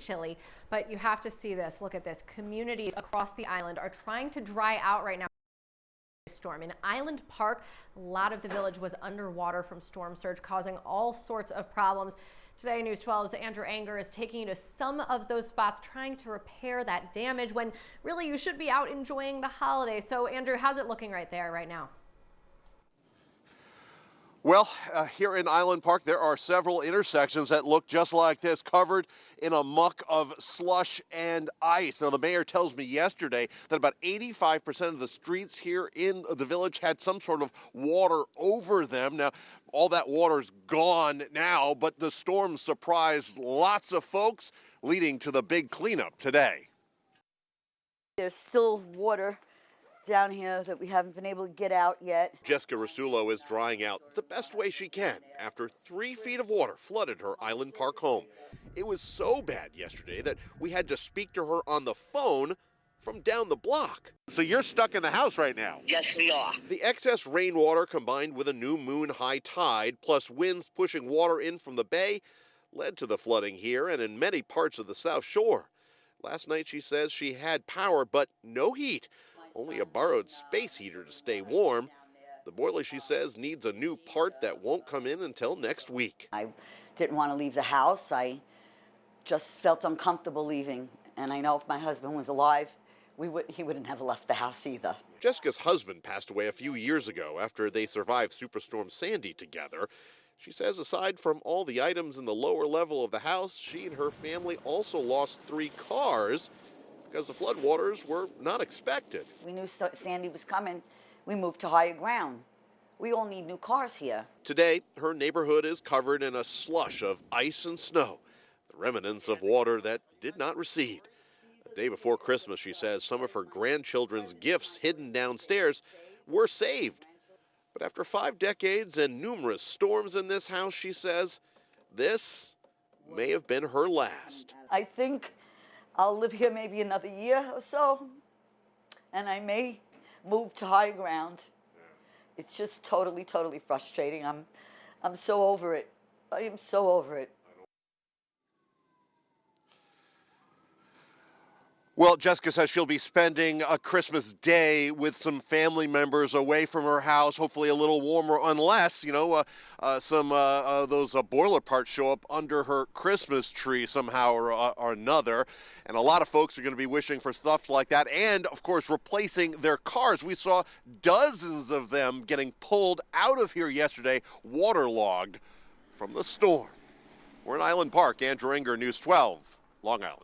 chilly, but you have to see this. Look at this. Communities across the island are trying to dry out right now. Storm in Island Park, a lot of the village was underwater from storm surge, causing all sorts of problems. Today, News 12's Andrew Anger is taking you to some of those spots, trying to repair that damage when really you should be out enjoying the holiday. So, Andrew, how's it looking right there right now? Well, here in Island Park, there are several intersections that look just like this, covered in a muck of slush and ice. Now, the mayor tells me yesterday that about 85% of the streets here in the village had some sort of water over them. Now, all that water's gone now, but the storm surprised lots of folks, leading to the big cleanup today. There's still water down here that we haven't been able to get out yet. Jessica Rasulo is drying out the best way she can after 3 feet of water flooded her Island Park home. It was so bad yesterday that we had to speak to her on the phone from down the block. So you're stuck in the house right now? Yes, we are. The excess rainwater combined with a new moon high tide plus winds pushing water in from the bay led to the flooding here and in many parts of the South Shore. Last night she says she had power but no heat. Only a borrowed space heater to stay warm. The boiler, she says, needs a new part that won't come in until next week. I didn't want to leave the house. I just felt uncomfortable leaving. And I know if my husband was alive, he wouldn't have left the house either. Jessica's husband passed away a few years ago after they survived Superstorm Sandy together. She says aside from all the items in the lower level of the house, she and her family also lost 3 cars because the floodwaters were not expected. We knew Sandy was coming. We moved to higher ground. We all need new cars here. Today, her neighborhood is covered in a slush of ice and snow, the remnants of water that did not recede. The day before Christmas, she says, some of her grandchildren's gifts hidden downstairs were saved. But after 5 decades and numerous storms in this house, she says, this may have been her last. I think I'll live here maybe another year or so, and I may move to higher ground. It's just totally frustrating. I'm so over it. I am so over it. Well, Jessica says she'll be spending a Christmas day with some family members away from her house, hopefully a little warmer, unless, some those boiler parts show up under her Christmas tree somehow or another. And a lot of folks are going to be wishing for stuff like that and, of course, replacing their cars. We saw dozens of them getting pulled out of here yesterday, waterlogged from the storm. We're in Island Park. Andrew Inger, News 12, Long Island.